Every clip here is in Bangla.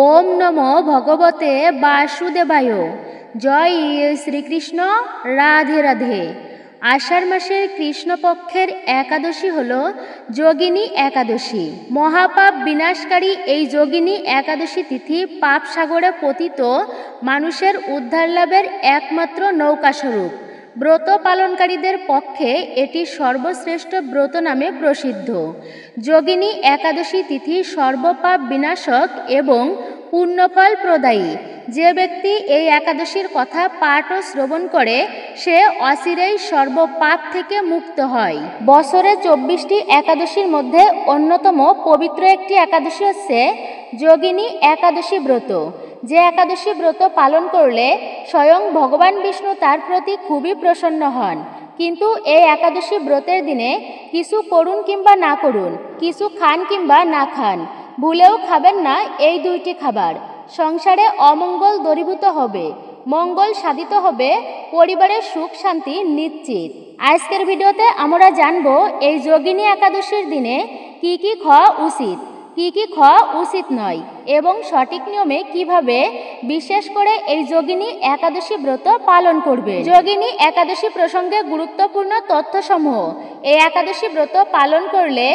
ওম নমো ভগবতে বাসুদেবায়। জয় শ্রীকৃষ্ণ। রাধে রাধে। আষাঢ় মাসের কৃষ্ণপক্ষের একাদশী হল যোগিনী একাদশী। মহাপাপ বিনাশকারী এই যোগিনী একাদশী তিথি পাপ সাগরে পতিত মানুষের উদ্ধার লাভের একমাত্র নৌকাস্বরূপ। ব্রত পালনকারীদের পক্ষে এটি সর্বশ্রেষ্ঠ ব্রত নামে প্রসিদ্ধ। যোগিনী একাদশী তিথি সর্বপাপ বিনাশক এবং পুণ্যফল প্রদায়ী। যে ব্যক্তি এই একাদশীর কথা পাঠ ও শ্রবণ করে সে অচিরেই সর্বপাপ থেকে মুক্ত হয়। বছরে 24টি একাদশীর মধ্যে অন্যতম পবিত্র একটি একাদশী হচ্ছে যোগিনী একাদশী ব্রত। যে একাদশী ব্রত পালন করলে স্বয়ং ভগবান বিষ্ণু তার প্রতি খুবই প্রসন্ন হন। কিন্তু এই একাদশী ব্রতের দিনে কিছু করুন কিংবা না করুন, কিছু খান কিংবা না খান, ভুলেও খাবেন না এই দুইটি খাবার। সংসারে অমঙ্গল দূরীভূত হবে, মঙ্গল সাধিত হবে, পরিবারের সুখ শান্তি নিশ্চিত। আজকের ভিডিওতে আমরা জানব এই যোগিনী একাদশীর দিনে কি কি খাওয়া উচিত, কি কি খাওয়া উচিত নয় এবং সঠিক নিয়মে কিভাবে বিশেষ করে এই যোগিনী একাদশী ব্রত পালন করবে। যোগিনী একাদশী প্রসঙ্গে গুরুত্বপূর্ণ তথ্যসমূহ। এই একাদশী ব্রত পালন করলে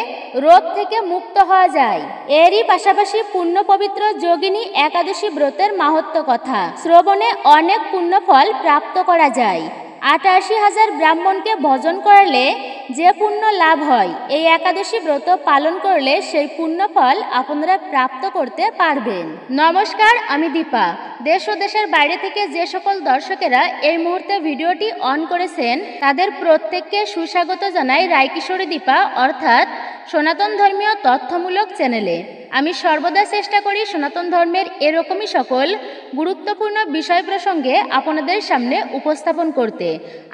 রোগ থেকে মুক্ত হওয়া যায়। এরই পাশাপাশি পুণ্য পবিত্র যোগিনী একাদশী ব্রতের মাহাত্ম্য কথা শ্রবণে অনেক পুণ্যফল প্রাপ্ত করা যায়। 88,000 ব্রাহ্মণকে ভজন করলে যে পুণ্য লাভ হয় এই একাদশী ব্রত পালন করলে সেই পুণ্যফল আপনারা প্রাপ্ত করতে পারবেন। নমস্কার, আমি দীপা। দেশ ও দেশের বাইরে থেকে যে সকল দর্শকেরা এই মুহূর্তে ভিডিওটি অন করেছেন তাদের প্রত্যেককে সুস্বাগত জানাই রায়কিশোরী দীপা অর্থাৎ সনাতন ধর্মীয় তথ্যমূলক চ্যানেলে। আমি সর্বদা চেষ্টা করি সনাতন ধর্মের এরকমই সকল গুরুত্বপূর্ণ বিষয় প্রসঙ্গে আপনাদের সামনে উপস্থাপন করতে।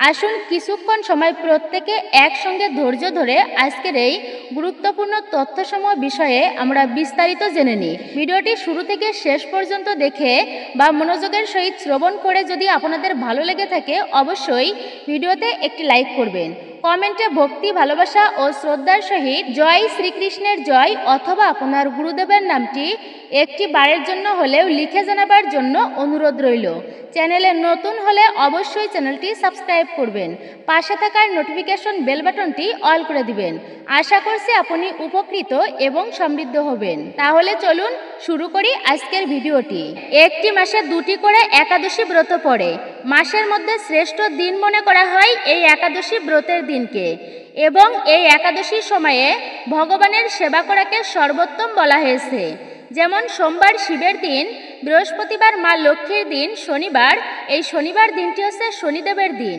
আসুন কিছুক্ষণ সময় প্রত্যেকে একসঙ্গে ধৈর্য ধরে আজকের এই গুরুত্বপূর্ণ তথ্যসমূহ বিষয়ে আমরা বিস্তারিত জেনে নিই। ভিডিওটি শুরু থেকে শেষ পর্যন্ত দেখে বা মনোযোগের সহিত শ্রবণ করে যদি আপনাদের ভালো লেগে থাকে অবশ্যই ভিডিওতে একটি লাইক করবেন। কমেন্টে ভক্তি, ভালোবাসা ও শ্রদ্ধার সহিত জয় শ্রীকৃষ্ণের জয় অথবা আপনার গুরুদেবের নামটি একটি বারের জন্য হলেও লিখে জানাবার জন্য অনুরোধ রইল। চ্যানেলে নতুন হলে অবশ্যই চ্যানেলটি সাবস্ক্রাইব করবেন, পাশে থাকার নোটিফিকেশন বেল বাটনটি অল করে দিবেন। আশা করছি আপনি উপকৃত এবং সমৃদ্ধ হবেন। তাহলে চলুন শুরু করি আজকের ভিডিওটি। একটি মাসে 2টি করে একাদশী ব্রত পড়ে। মাসের মধ্যে শ্রেষ্ঠ দিন মনে করা হয় এই একাদশী ব্রতের দিনকে এবং এই একাদশীর সময়ে ভগবানের সেবা করাকে সর্বোত্তম বলা হয়েছে। যেমন সোমবার শিবের দিন, বৃহস্পতিবার মা লক্ষ্মীর দিন, শনিবার এই শনিবার দিনটি হচ্ছে শনিদেবের দিন।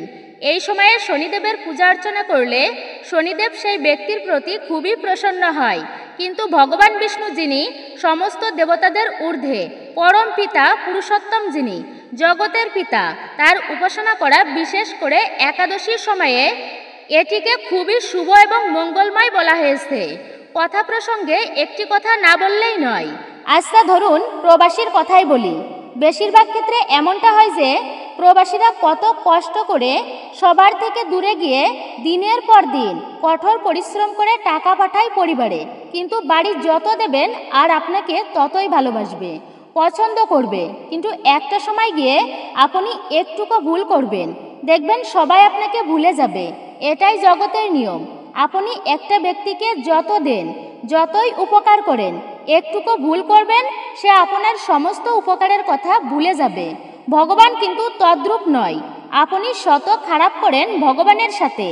এই সময়ে শনিদেবের পূজা অর্চনা করলে শনিদেব সেই ব্যক্তির প্রতি খুবই প্রসন্ন হয়। কিন্তু ভগবান বিষ্ণু যিনি সমস্ত দেবতাদের ঊর্ধ্বে, পরম পিতা পুরুষোত্তম যিনি জগতের পিতা, তার উপাসনা করা বিশেষ করে একাদশীর সময়ে এটিকে খুবই শুভ এবং মঙ্গলময় বলা হয়েছে। কথা প্রসঙ্গে একটি কথা না বললেই নয়। আচ্ছা ধরুন প্রবাসীর কথাই বলি। বেশিরভাগ ক্ষেত্রে এমনটা হয় যে প্রবাসীরা কত কষ্ট করে সবার থেকে দূরে গিয়ে দিনের পর দিন কঠোর পরিশ্রম করে টাকা পাঠায় পরিবারে, কিন্তু বাড়ি যত দেবেন আর আপনাকে ততই ভালোবাসবে, পছন্দ করবে। কিন্তু একটা সময় গিয়ে আপনি একটুকু ভুল করবেন, দেখবেন সবাই আপনাকে ভুলে যাবে। এটাই জগতের নিয়ম। আপনি একটা ব্যক্তিকে যত দেন, যতই উপকার করেন, একটুকু ভুল করবেন সে আপনার সমস্ত উপকারের কথা ভুলে যাবে। ভগবান কিন্তু তদ্রূপ নয়। আপনি শত খারাপ করেন ভগবানের সাথে,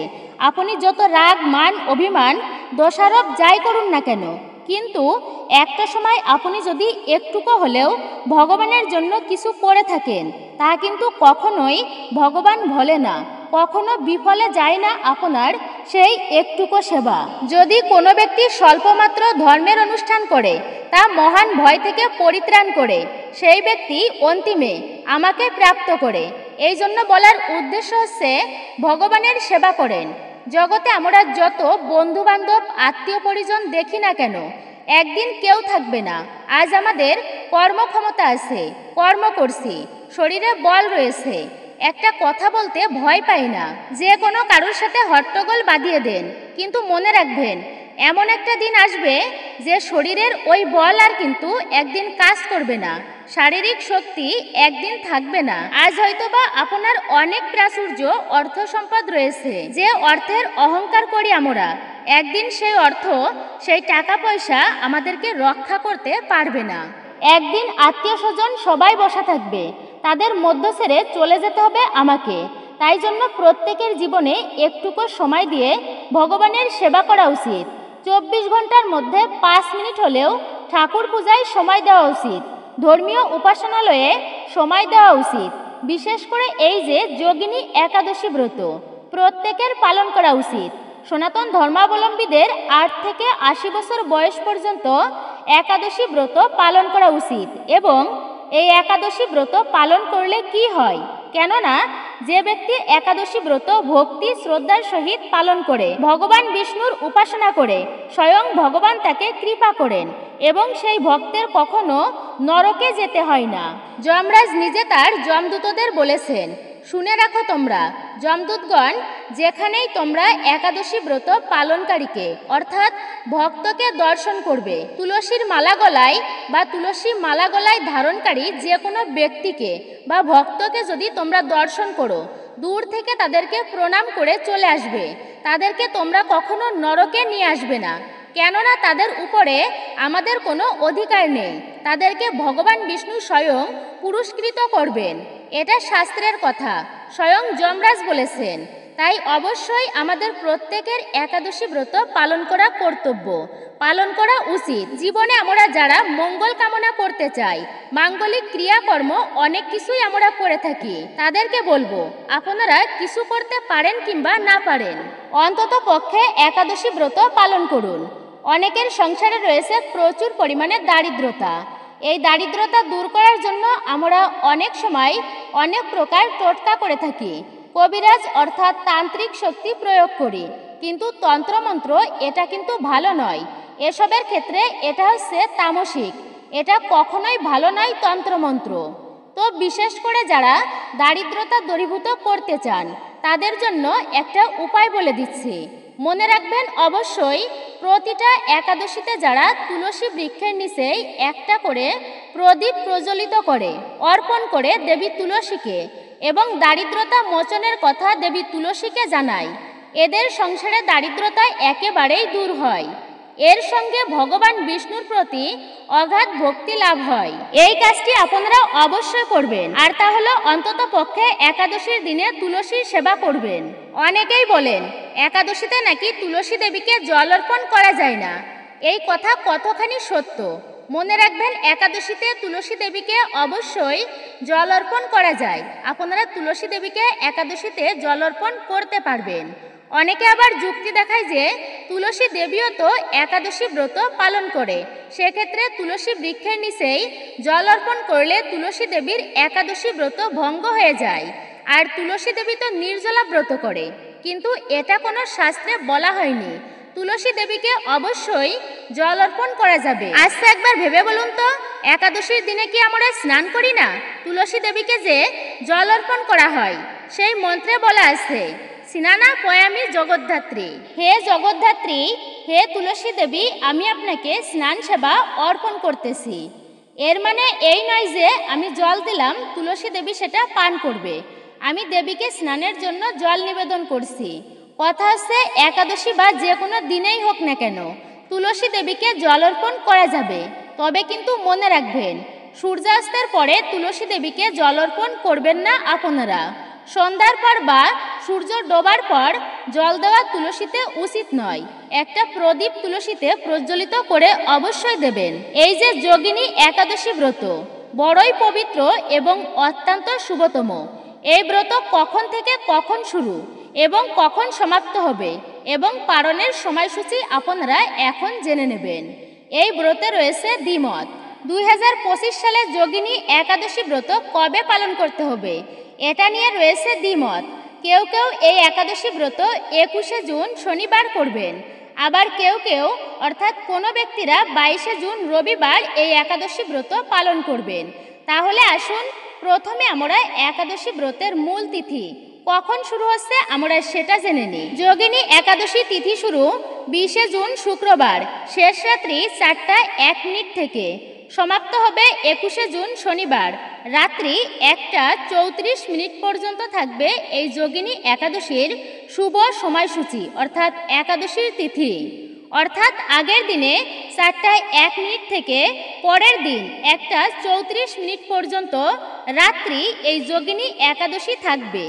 আপনি যত রাগ, মান, অভিমান, দোষারোপ যাই করুন না কেন, কিন্তু একটা সময় আপনি যদি একটুকু হলেও ভগবানের জন্য কিছু করে থাকেন তা কিন্তু কখনোই ভগবান ভোলে না, কখনো বিফলে যায় না আপনার সেই একটুকু সেবা। যদি কোনো ব্যক্তি স্বল্পমাত্র ধর্মের অনুষ্ঠান করে, তা মহান ভয় থেকে পরিত্রাণ করে, সেই ব্যক্তি অন্তিমে আমাকে প্রাপ্ত করে। এই জন্য বলার উদ্দেশ্য হচ্ছে ভগবানের সেবা করেন। জগতে আমরা যত বন্ধু বান্ধব, আত্মীয় পরিজন দেখি না কেন, একদিন কেউ থাকবে না। আজ আমাদের কর্মক্ষমতা আছে, কর্ম করছি, শরীরে বল রয়েছে, একটা কথা বলতে ভয় পাই না, যে কোনো কারোর সাথে হট্টগোল বাঁধিয়ে দেন। কিন্তু মনে রাখবেন এমন একটা দিন আসবে যে শরীরের ওই বল আর কিন্তু একদিন কাজ করবে না, শারীরিক শক্তি একদিন থাকবে না। আজ হয়তোবা আপনার অনেক প্রাচুর্য অর্থ সম্পদ রয়েছে, যে অর্থের অহংকার করি আমরা, একদিন সেই অর্থ, সেই টাকা পয়সা আমাদেরকে রক্ষা করতে পারবে না। একদিন আত্মীয় স্বজন সবাই বসা থাকবে, তাদের মধ্য ছেড়ে চলে যেতে হবে আমাকে। তাই জন্য প্রত্যেকের জীবনে একটুকু সময় দিয়ে ভগবানের সেবা করা উচিত। 24 ঘন্টার মধ্যে 5 মিনিট হলেও ঠাকুর পূজায় সময় দেওয়া উচিত, ধর্মীয় উপাসনালয়ে সময় দেওয়া উচিত। বিশেষ করে এই যে যোগিনী একাদশী ব্রত প্রত্যেকের পালন করা উচিত। সনাতন ধর্মাবলম্বীদের 8 থেকে 80 বছর বয়স পর্যন্ত একাদশী ব্রত পালন করা উচিত। এবং এই একাদশী ব্রত পালন করলে কি হয়, কেননা যে ব্যক্তি একাদশী ব্রত ভক্তি শ্রদ্ধার সহিত পালন করে, ভগবান বিষ্ণুর উপাসনা করে, স্বয়ং ভগবান তাকে কৃপা করেন এবং সেই ভক্তের কখনো নরকে যেতে হয় না। যমরাজ নিজে তার যমদূতদের বলেছেন, শুনে রাখো তোমরা যমদূতগণ, যেখানেই তোমরা একাদশী ব্রত পালনকারীকে অর্থাৎ ভক্তকে দর্শন করবে, তুলসীর মালা গলায় বা তুলসী মালা গলায় ধারণকারী যে কোনো ব্যক্তিকে বা ভক্তকে যদি তোমরা দর্শন করো, দূর থেকে তাদেরকে প্রণাম করে চলে আসবে। তাদেরকে তোমরা কখনো নরকে নিয়ে আসবে না, কেননা তাদের উপরে আমাদের কোনো অধিকার নেই। তাদেরকে ভগবান বিষ্ণু স্বয়ং পুরস্কৃত করবেন, এটা শাস্ত্রের কথা, স্বয়ং যমরাজ বলেছেন। তাই অবশ্যই আমাদের প্রত্যেকের একাদশী ব্রত পালন করা কর্তব্য, পালন করা উচিত। জীবনে আমরা যারা মঙ্গল কামনা করতে চাই, মাঙ্গলিক ক্রিয়াকর্ম অনেক কিছুই আমরা করে থাকি, তাদেরকে বলবো আপনারা কিছু করতে পারেন কিংবা না পারেন, অন্তত পক্ষে একাদশী ব্রত পালন করুন। অনেকের সংসারে রয়েছে প্রচুর পরিমাণে দারিদ্রতা। এই দারিদ্রতা দূর করার জন্য আমরা অনেক সময় অনেক প্রকার টোটকা করে থাকি, কবিরাজ অর্থাৎ তান্ত্রিক শক্তি প্রয়োগ করি, কিন্তু তন্ত্রমন্ত্র এটা কিন্তু ভালো নয়। এসবের ক্ষেত্রে এটা হচ্ছে তামসিক, এটা কখনোই ভালো নয় তন্ত্রমন্ত্র। তো বিশেষ করে যারা দারিদ্রতা দূরীভূত করতে চান, তাদের জন্য একটা উপায় বলে দিচ্ছি, মনে রাখবেন অবশ্যই। প্রতিটা একাদশীতে যারা তুলসী বৃক্ষের নিচেই একটা করে প্রদীপ প্রজ্বলিত করে অর্পণ করে দেবী তুলসীকে এবং দারিদ্রতা মোচনের কথা দেবী তুলসীকে জানায়, এদের সংসারে দারিদ্রতা একেবারেই দূর হয়। এর সঙ্গে ভগবান বিষ্ণুর প্রতি অগাধ ভক্তি লাভ হয়। এই কাজটি আপনারা অবশ্যই করবেন, আর তা হলো অন্তত পক্ষে একাদশীর দিনে তুলসীর সেবা করবেন। অনেকেই বলেন একাদশীতে নাকি তুলসী দেবীকে জল অর্পণ করা যায় না, এই কথা কতখানি সত্য মনে রাখবেন। একাদশীতে তুলসী দেবীকে অবশ্যই জল অর্পণ করা যায়, আপনারা তুলসী দেবীকে একাদশীতে জল অর্পণ করতে পারবেন। অনেকে আবার যুক্তি দেখায় যে তুলসী দেবীও তো একাদশী ব্রত পালন করে, সেক্ষেত্রে তুলসী বৃক্ষের নিচেই জল অর্পণ করলে তুলসী দেবীর একাদশী ব্রত ভঙ্গ হয়ে যায়, আর তুলসী দেবী তো নির্জলা ব্রত করে, কিন্তু এটা কোনো শাস্ত্রে বলা হয়নি। তুলসী দেবীকে অবশ্যই জল অর্পণ করা যাবে। আচ্ছা একবার ভেবে বলুন তো, একাদশীর দিনে কি আমরা স্নান করি না? তুলসী দেবীকে যে জল অর্পণ করা হয়, সেই মন্ত্রে বলা আছে, স্নানা পয়ামি জগদ্ধাত্রী, হে জগদ্ধাত্রী, হে তুলসী দেবী, আমি আপনাকে স্নান সেবা অর্পণ করতেছি। এর মানে এই নয় যে আমি জল দিলাম তুলসী দেবী সেটা পান করবে, আমি দেবীকে স্নানের জন্য জল নিবেদন করছি। কথা হচ্ছে একাদশী বা যে কোনো দিনেই হোক না কেন তুলসী দেবীকে জল অর্পণ করা যাবে, তবে কিন্তু মনে রাখবেন সূর্যাস্তের পরে তুলসী দেবীকে জল অর্পণ করবেন না আপনারা। সন্ধ্যার পর বা সূর্য ডোবার পর জল দেওয়া তুলসীতে উচিত নয়, একটা প্রদীপ তুলসীতে প্রজ্বলিত করে অবশ্যই দেবেন। এই যে যোগিনী একাদশী ব্রত বড়ই পবিত্র এবং অত্যন্ত শুভতম। এই ব্রত কখন থেকে কখন শুরু এবং কখন সমাপ্ত হবে এবং পালনের সময়সূচি আপনারা এখন জেনে নেবেন। এই ব্রতে রয়েছে দ্বিমত। 2025 সালে যোগিনী একাদশী ব্রত কবে পালন করতে হবে এটা নিয়ে রয়েছে দ্বিমত। কেউ কেউ এই একাদশী ব্রত 21শে জুন শনিবার করবেন, আবার কেউ কেউ অর্থাৎ কোনো ব্যক্তিরা 22শে জুন রবিবার এই একাদশী ব্রত পালন করবেন। তাহলে আসুন প্রথমে আমরা একাদশী ব্রতের মূল তিথি কখন শুরু হচ্ছে আমরা সেটা জেনে নিই। যোগিনী একাদশী তিথি শুরু 20শে জুন শুক্রবার, শেষ রাত্রি 4:01 থেকে। সমাপ্ত হবে 21শে জুন শনিবার, রাত্রি 1:34 পর্যন্ত থাকবে এই যোগিনী একাদশীর শুভ সময়সূচি অর্থাৎ একাদশীর তিথি। অর্থাৎ আগের দিনে 4:01 থেকে পরের দিন 1:34 পর্যন্ত রাত্রি এই যোগিনী একাদশী থাকবে।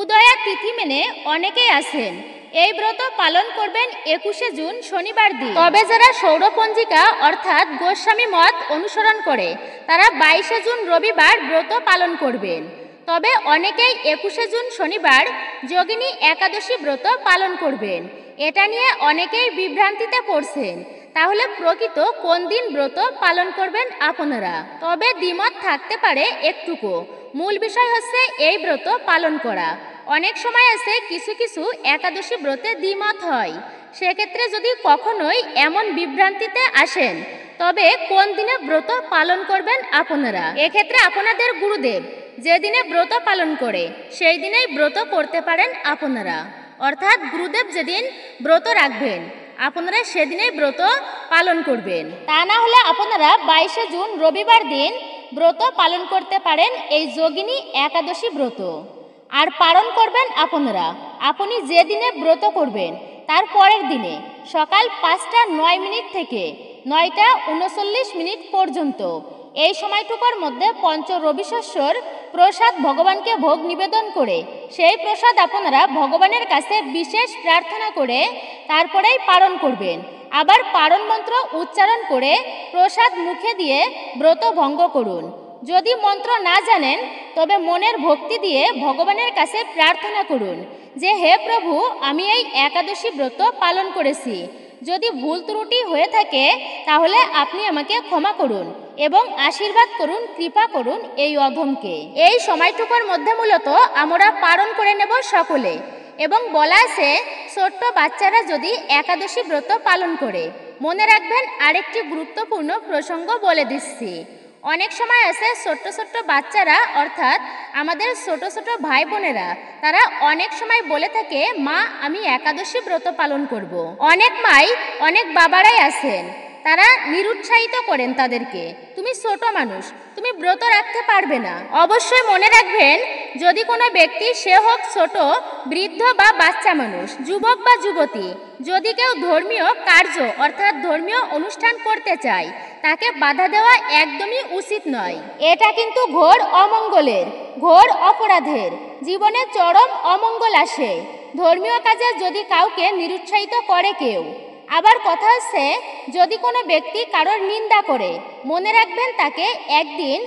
উদয়া তিথি মেনে অনেকেই আছেন এই ব্রত পালন করবেন 21শে জুন শনিবার দিন। তবে যারা সৌরপঞ্জিকা অর্থাৎ গোস্বামী মত অনুসরণ করে তারা 22শে জুন রবিবার ব্রত পালন করবেন। তবে অনেকেই 21শে জুন শনিবার যোগিনী একাদশী ব্রত পালন করবেন। এটা নিয়ে অনেকেই বিভ্রান্তিতে পড়ছেন। তাহলে প্রকৃত কোন দিন ব্রত পালন করবেন আপনারা? তবে দ্বিমত থাকতে পারে একটুকু। মূল বিষয় হচ্ছে এই ব্রত পালন করা। অনেক সময় আছে কিছু কিছু একাদশী ব্রতে দ্বিমত হয়। সেক্ষেত্রে যদি কখনোই এমন বিভ্রান্তিতে আসেন তবে কোন দিনে ব্রত পালন করবেন আপনারা? এক্ষেত্রে আপনাদের গুরুদেব যে দিনে ব্রত পালন করে সেই দিনেই ব্রত করতে পারেন আপনারা। অর্থাৎ গুরুদেব যেদিন ব্রত রাখবেন আপনারা সেদিনেই ব্রত পালন করবেন। তা না হলে আপনারা 22শে জুন রবিবার দিন ব্রত পালন করতে পারেন এই যোগিনী একাদশী ব্রত। আর পালন করবেন আপনারা আপনি যে দিনে ব্রত করবেন তার পরের দিনে সকাল 5:09 থেকে 9:39 পর্যন্ত। এই সময়টুকুর মধ্যে পঞ্চ রবিশস্যর প্রসাদ ভগবানকে ভোগ নিবেদন করে সেই প্রসাদ আপনারা ভগবানের কাছে বিশেষ প্রার্থনা করে তারপরেই পালন করবেন। আবার পালন মন্ত্র উচ্চারণ করে প্রসাদ মুখে দিয়ে ব্রত ভঙ্গ করুন। যদি মন্ত্র না জানেন তবে মনের ভক্তি দিয়ে ভগবানের কাছে প্রার্থনা করুন যে হে প্রভু, আমি এই একাদশী ব্রত পালন করেছি। যদি ভুল ত্রুটি হয়ে থাকে তাহলে আপনি আমাকে ক্ষমা করুন এবং আশীর্বাদ করুন, কৃপা করুন এই অধমকে। এই সময়টুকুর মধ্যে মূলত আমরা পালন করে নেব সকলে। এবং বলা আছে ছোট্ট বাচ্চারা যদি একাদশী ব্রত পালন করে। মনে রাখবেন আরেকটি গুরুত্বপূর্ণ প্রসঙ্গ বলে দিচ্ছি। অনেক সময় আছে ছোট্ট ছোট্ট বাচ্চারা অর্থাৎ আমাদের ছোট ছোট ভাই বোনেরা তারা অনেক সময় বলে থাকে মা আমি একাদশী ব্রত পালন করব। অনেক মাই অনেক বাবারাই আছেন তারা নিরুৎসাহিত করেন তাদেরকে, তুমি ছোট মানুষ, তুমি ব্রত রাখতে পারবে না। অবশ্যই মনে রাখবেন যদি কোনো ব্যক্তি সে হোক ছোট, বৃদ্ধ বা বাচ্চা মানুষ, যুবক বা যুবতী, যদি কেউ ধর্মীয় কার্য অর্থাৎ ধর্মীয় অনুষ্ঠান করতে চায় তাকে বাধা দেওয়া একদমই উচিত নয়। এটা কিন্তু ঘোর অমঙ্গলের, ঘোর অপরাধের, জীবনে চরম অমঙ্গল আসে ধর্মীয় কাজে যদি কাউকে নিরুৎসাহিত করে কেউ। আবার কথা হচ্ছে যদি কোনো ব্যক্তি কারোর নিন্দা করে মনে রাখবেন তাকে একদিন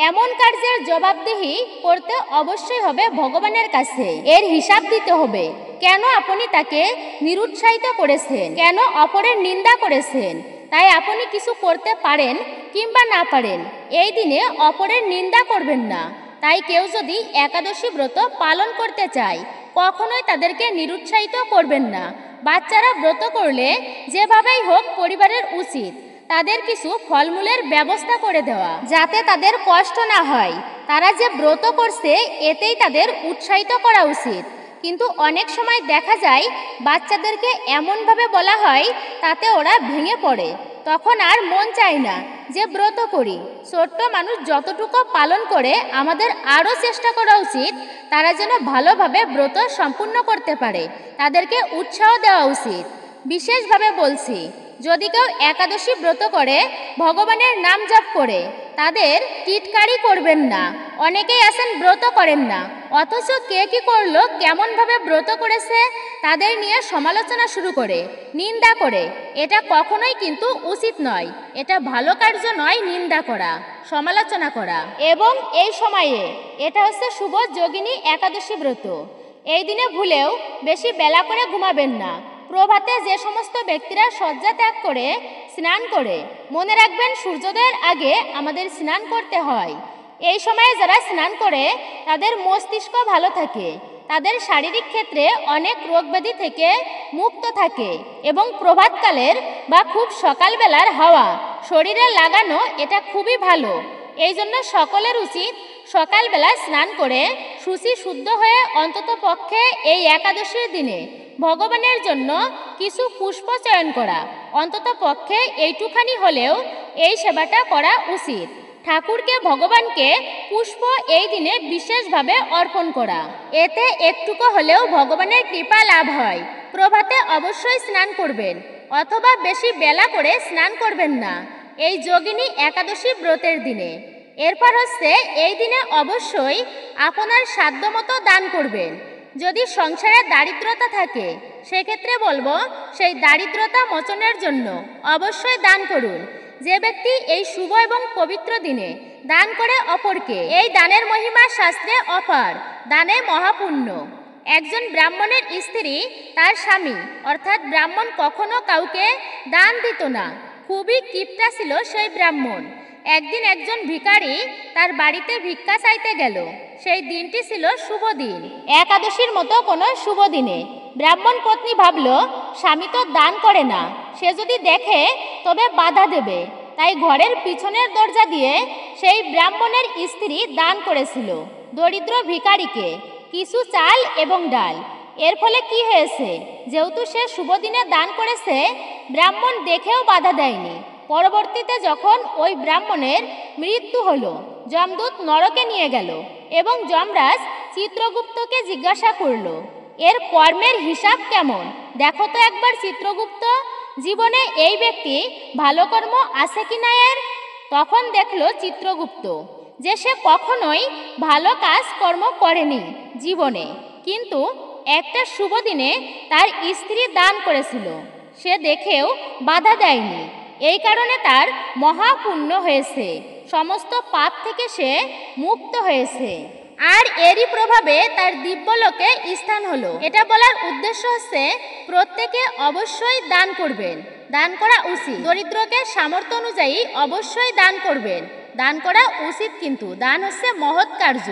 এমন কার্যের জবাবদিহি করতে অবশ্যই হবে ভগবানের কাছে। এর হিসাব দিতে হবে কেন আপনি তাকে নিরুৎসাহিত করেছেন, কেন অপরের নিন্দা করেছেন। তাই আপনি কিছু করতে পারেন কিংবা না পারেন এই দিনে অপরের নিন্দা করবেন না। তাই কেউ যদি একাদশী ব্রত পালন করতে চায় কখনোই তাদেরকে নিরুৎসাহিত করবেন না। বাচ্চারা ব্রত করলে যেভাবেই হোক পরিবারের উচিত তাদের কিছু ফলমূলের ব্যবস্থা করে দেওয়া যাতে তাদের কষ্ট না হয়। তারা যে ব্রত করছে এতেই তাদের উৎসাহিত করা উচিত। কিন্তু অনেক সময় দেখা যায় বাচ্চাদেরকে এমনভাবে বলা হয় তাতে ওরা ভেঙে পড়ে, তখন আর মন চায় না যে ব্রত করি। ছোট্ট মানুষ যতটুকু পালন করে আমাদের আরও চেষ্টা করা উচিত তারা যেন ভালোভাবে ব্রত সম্পূর্ণ করতে পারে, তাদেরকে উৎসাহ দেওয়া উচিত। বিশেষভাবে বলছি যদি কেউ একাদশী ব্রত করে ভগবানের নাম জপ করে তাদের টিটকারি করবেন না। অনেকেই আছেন ব্রত করেন না অথচ কে কি করলো, কেমনভাবে ব্রত করেছে তাদের নিয়ে সমালোচনা শুরু করে, নিন্দা করে। এটা কখনোই কিন্তু উচিত নয়। এটা ভালো কার্য নয় নিন্দা করা, সমালোচনা করা। এবং এই সময়ে এটা হচ্ছে শুভ যোগিনী একাদশী ব্রত। এই দিনে ভুলেও বেশি বেলা করে ঘুমাবেন না। প্রভাতে যে সমস্ত ব্যক্তিরা শয্যা ত্যাগ করে স্নান করে, মনে রাখবেন সূর্যোদয়ের আগে আমাদের স্নান করতে হয়। এই সময়ে যারা স্নান করে তাদের মস্তিষ্ক ভালো থাকে, তাদের শারীরিক ক্ষেত্রে অনেক রোগব্যাধি থেকে মুক্ত থাকে এবং প্রভাতকালের বা খুব সকালবেলার হাওয়া শরীরে লাগানো এটা খুবই ভালো। এই জন্য সকলের উচিত সকালবেলা স্নান করে শুচি শুদ্ধ হয়ে অন্তত পক্ষে এই একাদশীর দিনে ভগবানের জন্য কিছু পুষ্প চয়ন করা, অন্তত পক্ষে এইটুখানি হলেও এই সেবাটা করা উচিত। ঠাকুরকে ভগবানকে পুষ্প এই দিনে বিশেষভাবে অর্পণ করা, এতে একটুকু হলেও ভগবানের কৃপা লাভ হয়। প্রভাতে অবশ্যই স্নান করবেন, অথবা বেশি বেলা করে স্নান করবেন না এই যোগিনী একাদশী ব্রতের দিনে। এরপর হচ্ছে এই দিনে অবশ্যই আপনার সাধ্যমতো দান করবেন। যদি সংসারে দারিদ্রতা থাকে সেক্ষেত্রে বলবো সেই দারিদ্রতা মোচনের জন্য অবশ্যই দান করুন। যে ব্যক্তি এই শুভ এবং পবিত্র দিনে দান করে অপরকে, এই দানের মহিমা শাস্ত্রে অপার, দানে মহাপুণ্য। একজন ব্রাহ্মণের স্ত্রী তার স্বামী অর্থাৎ ব্রাহ্মণ কখনো কাউকে দান দিত না। খুবই কিপটা ছিল সেই ব্রাহ্মণ। একদিন একজন ভিখারি তার বাড়িতে ভিক্ষা চাইতে গেল। সেই দিনটি ছিল শুভ দিন, একাদশীর মতো কোনো শুভ দিনে। ব্রাহ্মণ পত্নী ভাবল স্বামী তো দান করে না, সে যদি দেখে তবে বাধা দেবে। তাই ঘরের পিছনের দরজা দিয়ে সেই ব্রাহ্মণের স্ত্রী দান করেছিল দরিদ্র ভিখারিকে কিছু চাল এবং ডাল। এর ফলে কি হয়েছে, যেহেতু সে শুভ দিনে দান করেছে, ব্রাহ্মণ দেখেও বাধা দেয়নি। পরবর্তীতে যখন ওই ব্রাহ্মণের মৃত্যু হলো, যমদূত নরকে নিয়ে গেল এবং যমরাজ চিত্রগুপ্তকে জিজ্ঞাসা করল, এর কর্মের হিসাব কেমন দেখো তো একবার চিত্রগুপ্ত, জীবনে এই ব্যক্তি ভালো কর্ম আছে কিনা এর। তখন দেখল চিত্রগুপ্ত যে সে কখনোই ভালো কাজ কর্ম করেনি জীবনে, কিন্তু একটা শুভ দিনে তার স্ত্রী দান করেছিল, সে দেখেও বাধা দেয়নি। এই কারণে তার মহাপুণ্য হয়েছে, সমস্ত পাপ থেকে সে মুক্ত হয়েছে, আর এরই প্রভাবে তার দিব্যলোকে স্থান হলো। এটা বলার উদ্দেশ্য হচ্ছে প্রত্যেকে অবশ্যই দান করবেন, দান করা উচিত। দরিদ্রকে সামর্থ্য অনুযায়ী অবশ্যই দান করবেন, দান করা উচিত, কিন্তু দান হচ্ছে মহৎ কার্য।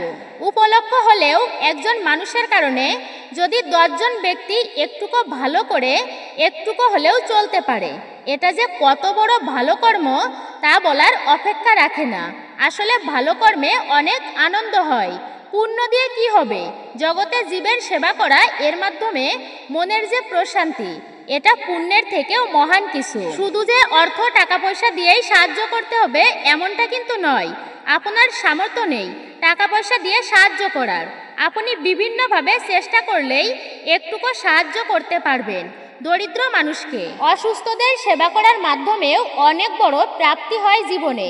উপলক্ষ হলেও একজন মানুষের কারণে যদি 10 জন ব্যক্তি একটুকু ভালো করে একটুকু হলেও চলতে পারে, এটা যে কত বড় ভালো কর্ম তা বলার অপেক্ষা রাখে না। আসলে ভালো কর্মে অনেক আনন্দ হয়। পুণ্য দিয়ে কি হবে, জগতে জীবের সেবা করা, এর মাধ্যমে মনের যে প্রশান্তি, এটা পুণ্যের থেকেও মহান কিছু। শুধু যে অর্থ টাকা পয়সা দিয়েই সাহায্য করতে হবে এমনটা কিন্তু নয়। আপনার সামর্থ্য নেই টাকা পয়সা দিয়ে সাহায্য করার, আপনি বিভিন্নভাবে চেষ্টা করলেই একটুকু সাহায্য করতে পারবেন দরিদ্র মানুষকে। অসুস্থদের সেবা করার মাধ্যমেও অনেক বড় প্রাপ্তি হয় জীবনে।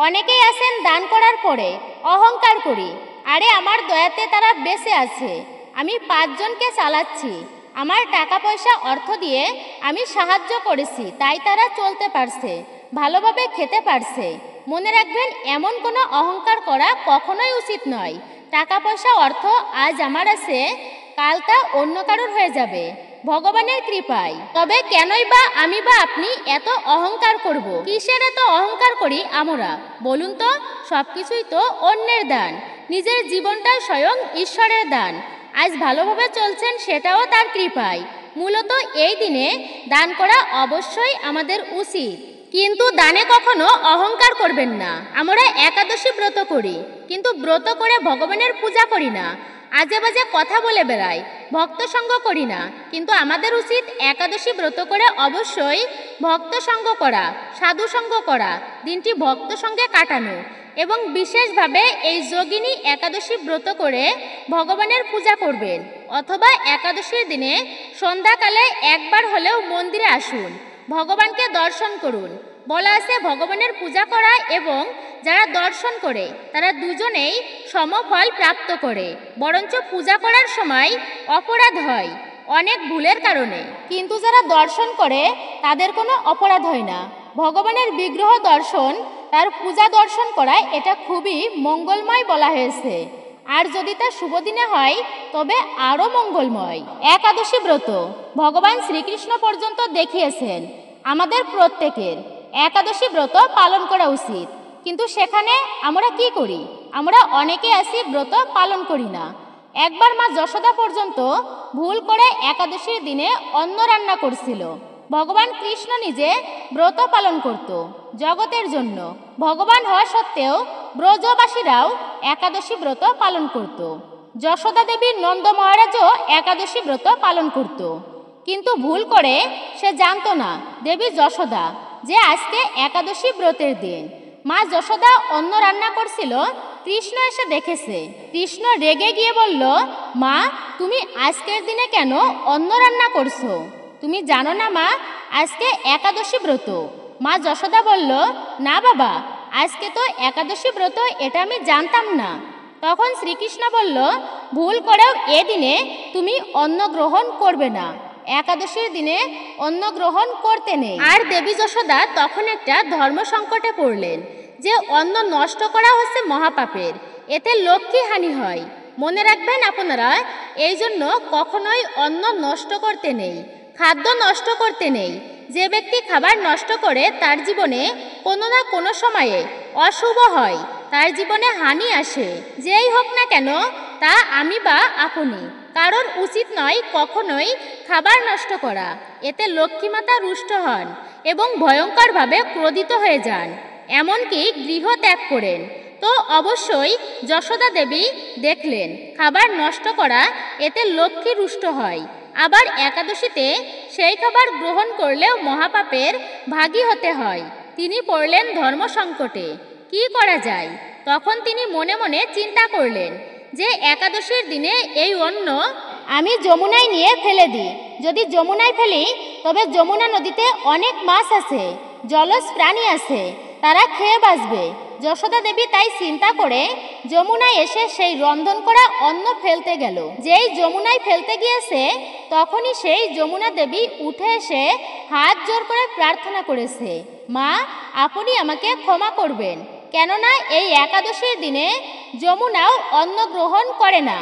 অনেকেই আছেন দান করার পরে অহংকার করি, আরে আমার দয়াতে তারা বেঁচে আছে, আমি 5 জনকে চালাচ্ছি, আমার টাকা পয়সা অর্থ দিয়ে আমি সাহায্য করেছি তাই তারা চলতে পারছে, ভালোভাবে খেতে পারছে। মনে রাখবেন, এমন কোনো অহংকার করা কখনোই উচিত নয়। টাকা পয়সা অর্থ আজ আমার আছে, কাল তা অন্য কারোর হয়ে যাবে ভগবানের কৃপায়। তবে কেনই বা আমি বা আপনি এত অহংকার করব? কিসের এত অহংকার করি আমরা বলুন তো? সবকিছুই তো অন্যের দান, নিজের জীবনটা স্বয়ং ঈশ্বরের দান। আজ ভালোভাবে চলছেন সেটাও তার কৃপায়। মূলত এই দিনে দান করা অবশ্যই আমাদের উচিত, কিন্তু দানে কখনো অহংকার করবেন না। আমরা একাদশী ব্রত করি, কিন্তু ব্রত করে ভগবানের পূজা করি না, আজে বাজে কথা বলে বেড়াই, ভক্ত সঙ্গ করি না। কিন্তু আমাদের উচিত একাদশী ব্রত করে অবশ্যই ভক্ত সঙ্গ করা, সাধু সঙ্গ করা, দিনটি ভক্ত সঙ্গে কাটানো এবং বিশেষভাবে এই যোগিনী একাদশী ব্রত করে ভগবানের পূজা করবেন। অথবা একাদশীর দিনে সন্ধ্যাকালে একবার হলেও মন্দিরে আসুন, ভগবানকে দর্শন করুন। বলা আছে ভগবানের পূজা করা এবং যারা দর্শন করে তারা দুজনেই সমফল প্রাপ্ত করে, বরঞ্চ পূজা করার সময় অপরাধ হয় অনেক ভুলের কারণে, কিন্তু যারা দর্শন করে তাদের কোনো অপরাধ হয় না। ভগবানের বিগ্রহ দর্শন, তার পূজা দর্শন করা, এটা খুবই মঙ্গলময় বলা হয়েছে। আর যদি তা শুভ দিনে হয় তবে আরও মঙ্গলময়। একাদশী ব্রত ভগবান শ্রীকৃষ্ণ পর্যন্ত দেখিয়েছেন আমাদের প্রত্যেকের একাদশী ব্রত পালন করা উচিত, কিন্তু সেখানে আমরা কি করি? আমরা অনেকে আছি ব্রত পালন করি না। একবার মা যশোদা পর্যন্ত ভুল করে একাদশীর দিনে অন্ন রান্না করছিল। ভগবান কৃষ্ণ নিজে ব্রত পালন করত জগতের জন্য, ভগবান হওয়া সত্ত্বেও ব্রজবাসীরাও একাদশী ব্রত পালন করত। যশোদা দেবীর নন্দ মহারাজও একাদশী ব্রত পালন করত। কিন্তু ভুল করে সে জানতো না দেবী যশোদা যে আজকে একাদশী ব্রতের দিন। মা যশোদা অন্ন রান্না করছিল, কৃষ্ণ এসে দেখেছে। কৃষ্ণ রেগে গিয়ে বলল, মা তুমি আজকের দিনে কেন অন্ন রান্না করছো? তুমি জানো না মা আজকে একাদশী ব্রত? মা যশোদা বলল, না বাবা, আজকে তো একাদশী ব্রত, এটা আমি জানতাম না। তখন শ্রীকৃষ্ণ বলল, ভুল করেও এ দিনে তুমি অন্ন গ্রহণ করবে না, একাদশীর দিনে অন্ন গ্রহণ করতে নেই। আর দেবী যশোদা তখন একটা ধর্ম সংকটে পড়লেন যে অন্ন নষ্ট করা হচ্ছে মহাপাপের, এতে লক্ষ্মী হানি হয়। মনে রাখবেন আপনারা, এই জন্য কখনোই অন্ন নষ্ট করতে নেই, খাদ্য নষ্ট করতে নেই। যে ব্যক্তি খাবার নষ্ট করে তার জীবনে কোনো না কোনো সময়ে অশুভ হয়, তার জীবনে হানি আসে। যেই হোক না কেন, তা আমি বা আপনি, কারোর উচিত নয় কখনোই খাবার নষ্ট করা। এতে লক্ষ্মীমাতা রুষ্ট হন এবং ভয়ঙ্করভাবে ক্রোধিত হয়ে যান, এমনকি গৃহ ত্যাগ করেন। তো অবশ্যই যশোদা দেবী দেখলেন খাবার নষ্ট করা, এতে লক্ষ্মী রুষ্ট হয়। আবার একাদশীতে সেই খাবার গ্রহণ করলেও মহাপাপের ভাগী হতে হয়। তিনি পড়লেন ধর্ম সংকটে, কি করা যায়? তখন তিনি মনে মনে চিন্তা করলেন যে একাদশীর দিনে এই অন্ন আমি যমুনায় নিয়ে ফেলে দিই। যদি যমুনায় ফেলি তবে যমুনা নদীতে অনেক মাছ আছে, জলজ প্রাণী আছে, তারা খেয়ে বাঁচবে। যশোদা দেবী তাই চিন্তা করে যমুনায় এসে সেই রন্ধন করা অন্ন ফেলতে গেল। যেই যমুনায় ফেলতে গিয়েছে তখনই সেই যমুনা দেবী উঠে এসে হাত জোর করে প্রার্থনা করেছে, মা আপনি আমাকে ক্ষমা করবেন, কেননা এই একাদশীর দিনে যমুনাও অন্ন গ্রহণ করে না,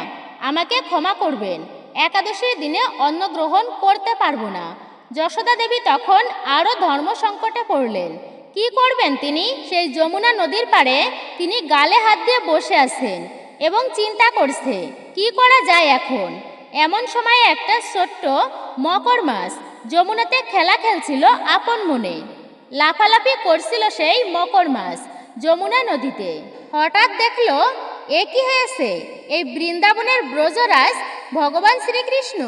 আমাকে ক্ষমা করবেন, একাদশীর দিনে অন্ন গ্রহণ করতে পারবো না। যশোদা দেবী তখন আরও ধর্ম সংকটে পড়লেন। কি করবেন তিনি? সেই যমুনা নদীর পাড়ে তিনি গালে হাত দিয়ে বসে আছেন এবং চিন্তা করছে কি করা যায় এখন। এমন সময় একটা ছোট্ট মকর মাছ যমুনাতে খেলা খেলছিল আপন মনে। লাফালাফি করছিল সেই মকর মাছ যমুনা নদীতে। হঠাৎ দেখলো এ কি হয়েছে, এই বৃন্দাবনের ব্রজরাজ ভগবান শ্রীকৃষ্ণ,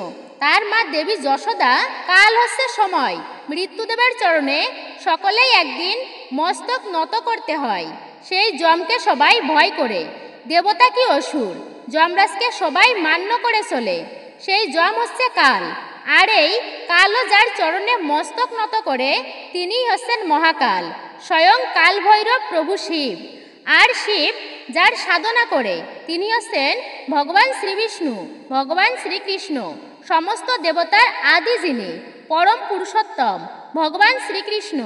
তার মা দেবী যশোদা, কাল হচ্ছে সময়, মৃত্যুদেবের চরণে সকলেই একদিন মস্তক নত করতে হয়। সেই যমকে সবাই ভয় করে, দেবতা কি অসুর, যমরাজকে সবাই মান্য করে চলে। সেই যম হচ্ছে কাল, আর এই কালও যার চরণে মস্তক নত করে তিনিই হচ্ছেন মহাকাল, স্বয়ং কাল ভৈরব প্রভু শিব। আর শিব যার সাধনা করে তিনি হচ্ছেন ভগবান শ্রীবিষ্ণু, ভগবান শ্রীকৃষ্ণ, সমস্ত দেবতার আদি যিনি, পরম পুরুষোত্তম ভগবান শ্রীকৃষ্ণ।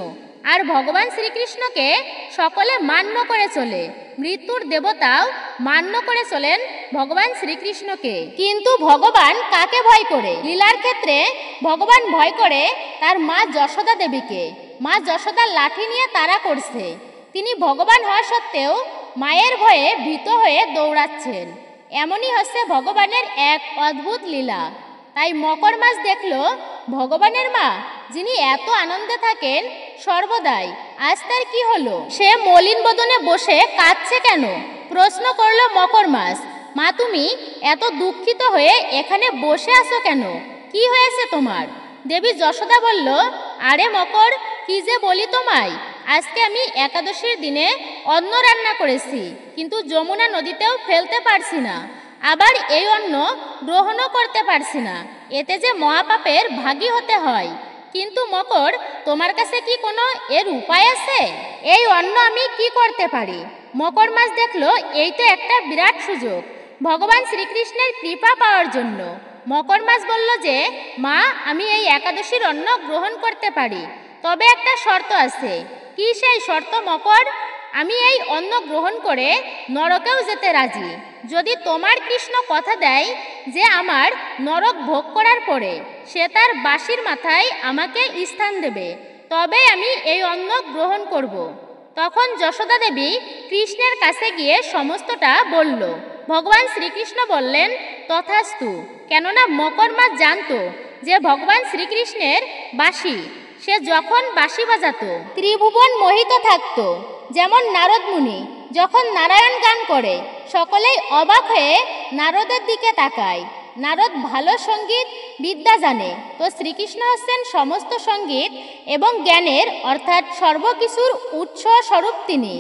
আর ভগবান শ্রীকৃষ্ণকে সকলে মান্য করে চলে, মৃত্যুর দেবতাও মান্য করে চলেন ভগবান শ্রীকৃষ্ণকে। কিন্তু ভগবান কাকে ভয় করে? লীলার ক্ষেত্রে ভগবান ভয় করে তার মা যশোদা দেবীকে। মা যশোদার লাঠি নিয়ে তাড়া করছে, তিনি ভগবান হওয়া সত্ত্বেও মায়ের ভয়ে ভীত হয়ে দৌড়াচ্ছেন। এমনই হচ্ছে ভগবানের এক অদ্ভুত লীলা। তাই মকর মাছ দেখল ভগবানের মা যিনি এত আনন্দে থাকেন সর্বদাই, আজ তার কি হলো? সে মলিন বদনে বসে কাঁদছে কেন? প্রশ্ন করলো মকর মাছ, মা তুমি এত দুঃখিত হয়ে এখানে বসে আছো কেন? কি হয়েছে তোমার? দেবী যশোদা বলল, আরে মকর, কি যে বলি তোমায়, আজকে আমি একাদশীর দিনে অন্ন রান্না করেছি, কিন্তু যমুনা নদীতেও ফেলতে পারছি না, আবার এই অন্ন গ্রহণও করতে পারছি না, এতে যে মহাপাপের ভাগী হতে হয়। কিন্তু মকর, তোমার কাছে কি কোনো এর উপায় আছে? এই অন্ন আমি কি করতে পারি? মকর মাছ দেখলো এই তো একটা বিরাট সুযোগ ভগবান শ্রীকৃষ্ণের কৃপা পাওয়ার জন্য। মকর মাছ বলল যে, মা আমি এই একাদশীর অন্ন গ্রহণ করতে পারি, তবে একটা শর্ত আছে। কি সেই শর্ত মকর? আমি এই অন্ন গ্রহণ করে নরকেও যেতে রাজি, যদি তোমার কৃষ্ণ কথা দেয় যে আমার নরক ভোগ করার পরে সে তার বাঁশির মাথায় আমাকে স্থান দেবে, তবে আমি এই অন্ন গ্রহণ করব। তখন যশোদা দেবী কৃষ্ণের কাছে গিয়ে সমস্তটা বলল। ভগবান শ্রীকৃষ্ণ বললেন, তথাস্তু, কেননা মকর মাছ জানতো যে ভগবান শ্রীকৃষ্ণের বাঁশি, সে যখন বাঁশি বাজাতো ত্রিভুবন মোহিত থাকতো। যেমন নারদ মুনি যখন নারায়ণ গান করে সকলেই অবাক হয়ে নারদের দিকে তাকায়। নারদ ভালো সঙ্গীত বিদ্যা জানে। তো শ্রীকৃষ্ণ হচ্ছেন সমস্ত সঙ্গীত এবং জ্ঞানের অর্থাৎ সর্বকিছুর উৎস স্বরূপ তিনি।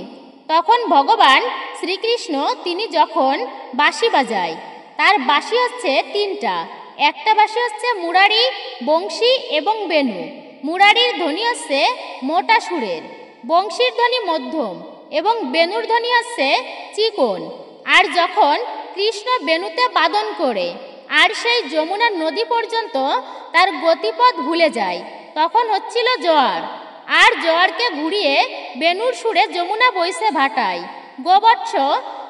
তখন ভগবান শ্রীকৃষ্ণ তিনি যখন বাঁশি বাজায়, তার বাঁশি হচ্ছে তিনটা। একটা বাঁশি হচ্ছে মুরারি, বংশী এবং বেণু। মুরারির ধ্বনি হচ্ছে মোটা সুরের, বংশীর ধ্বনি মধ্যম এবং বেণুর ধ্বনি হচ্ছে চিকন। আর যখন কৃষ্ণ বেণুতে বাদন করে আর সেই যমুনা নদী পর্যন্ত তার গতিপথ ভুলে যায়, তখন হচ্ছিল জোয়ার। আর জোয়ারকে ঘুরিয়ে বেণুর সুরে যমুনা বইছে ভাটায়। গোবৎস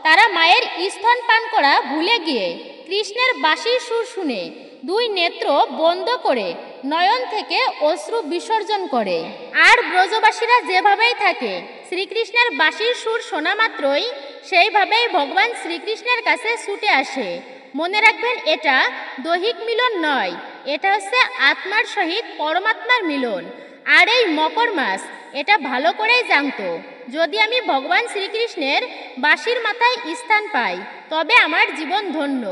তারা মায়ের স্তন পান করা ভুলে গিয়ে কৃষ্ণের বাঁশির সুর শুনে দুই নেত্র বন্ধ করে নয়ন থেকে অশ্রু বিসর্জন করে। আর ব্রজবাসীরা যেভাবেই থাকে শ্রীকৃষ্ণের বাঁশির সুর শোনা মাত্রই সেইভাবেই ভগবান শ্রীকৃষ্ণের কাছে ছুটে আসে। মনে রাখবেন, এটা দৈহিক মিলন নয়, এটা হচ্ছে আত্মার সহিত পরমাত্মার মিলন। আর এই মকর মাস এটা ভালো করেই জানতো, যদি আমি ভগবান শ্রীকৃষ্ণের বাঁশির মাথায় স্থান পাই তবে আমার জীবন ধন্য,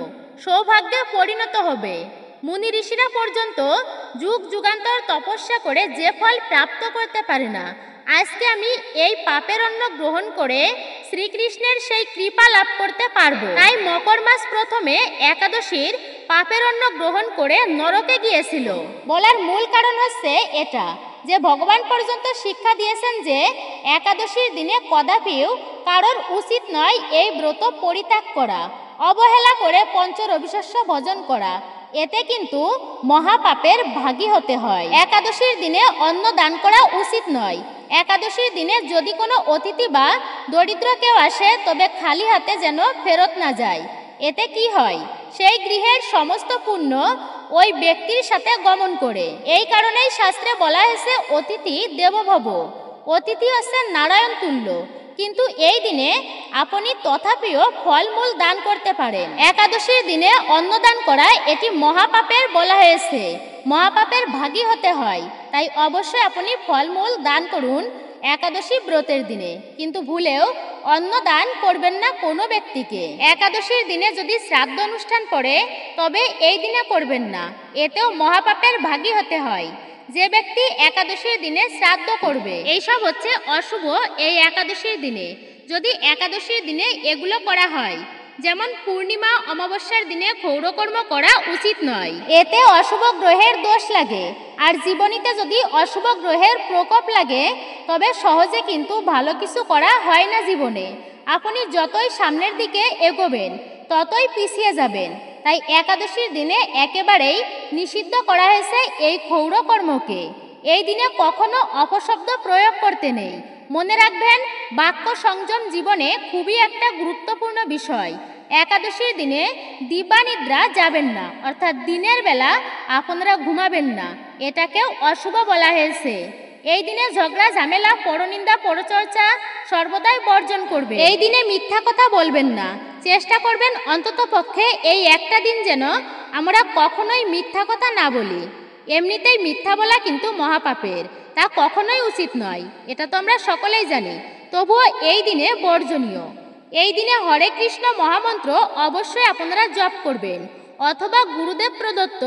সৌভাগ্যে পরিণত হবে। মুনি ঋষিরা পর্যন্ত যুগ যুগান্তর তপস্যা করে যে ফল প্রাপ্ত করতে পারে না, আজকে আমি এই পাপের অন্ন গ্রহণ করে শ্রীকৃষ্ণের সেই কৃপা লাভ করতে পারবো। তাই মকর মাস প্রথমে একাদশীর পাপের অন্ন গ্রহণ করে নরকে গিয়েছিল। বলার মূল কারণ হচ্ছে এটা যে ভগবান পর্যন্ত শিক্ষা দিয়েছেন যে একাদশীর দিনে কদাপিও কারোর উচিত নয় এই ব্রত পরিত্যাগ করা, অবহেলা করে পঞ্চরবিশস্য ভজন করা। এতে কিন্তু মহাপাপের ভাগী হতে হয়। একাদশীর দিনে অন্ন দান করা উচিত নয়। একাদশীর দিনে যদি কোনো অতিথি বা দরিদ্র কেউ আসে তবে খালি হাতে যেন ফেরত না যায়। এতে কি হয়, সেই গৃহের সমস্ত পুণ্য ওই ব্যক্তির সাথে গমন করে। এই কারণেই শাস্ত্রে বলা হয়েছে অতিথি দেবভব, অতিথি হচ্ছে নারায়ণ তুল্য। কিন্তু এই দিনে আপনি তথাপিও ফলমূল দান করতে পারেন। একাদশীর দিনে অন্নদান করা এটি মহাপাপের বলা হয়েছে, মহাপাপের ভাগী হতে হয়। তাই অবশ্যই আপনি ফলমূল দান করুন একাদশী ব্রতের দিনে, কিন্তু ভুলেও অন্ন দান করবেন না কোনো ব্যক্তিকে। একাদশীর দিনে যদি শ্রাদ্ধ অনুষ্ঠান পড়ে তবে এই দিনে করবেন না, এতেও মহাপাপের ভাগী হতে হয়। যে ব্যক্তি একাদশীর দিনে শ্রাদ্ধ করবে, এইসব হচ্ছে অশুভ। এই একাদশীর দিনে যদি একাদশীর দিনে এগুলো করা হয়, যেমন পূর্ণিমা অমাবস্যার দিনে ক্ষৌরকর্ম করা উচিত নয়, এতে অশুভ গ্রহের দোষ লাগে। আর জীবনীতে যদি অশুভ গ্রহের প্রকোপ লাগে তবে সহজে কিন্তু ভালো কিছু করা হয় না জীবনে। আপনি যতই সামনের দিকে এগোবেন ততই পিছিয়ে যাবেন। তাই একাদশীর দিনে একেবারেই নিষিদ্ধ করা হয়েছে এই ক্ষৌরকর্মকে। এই দিনে কখনো অপশব্দ প্রয়োগ করতে নেই। মনে রাখবেন, বাক্য সংযম জীবনে খুবই একটা গুরুত্বপূর্ণ বিষয়। একাদশীর দিনে দিবানিদ্রা যাবেন না, অর্থাৎ দিনের বেলা আপনারা ঘুমাবেন না, এটাকেও অশুভ বলা হয়েছে। এই দিনে ঝগড়া ঝামেলা, পরনিন্দা, পরচর্চা সর্বদাই বর্জন করবে। এই দিনে মিথ্যা কথা বলবেন না, চেষ্টা করবেন অন্তত পক্ষে এই একটা দিন যেন আমরা কখনোই মিথ্যা কথা না বলি। এমনিতেই মিথ্যা বলা কিন্তু মহাপাপের, তা কখনোই উচিত নয়, এটা তো আমরা সকলেই জানি। তবুও এই দিনে বর্জনীয়। এই দিনে হরে কৃষ্ণ মহামন্ত্র অবশ্যই আপনারা জপ করবেন, অথবা গুরুদেব প্রদত্ত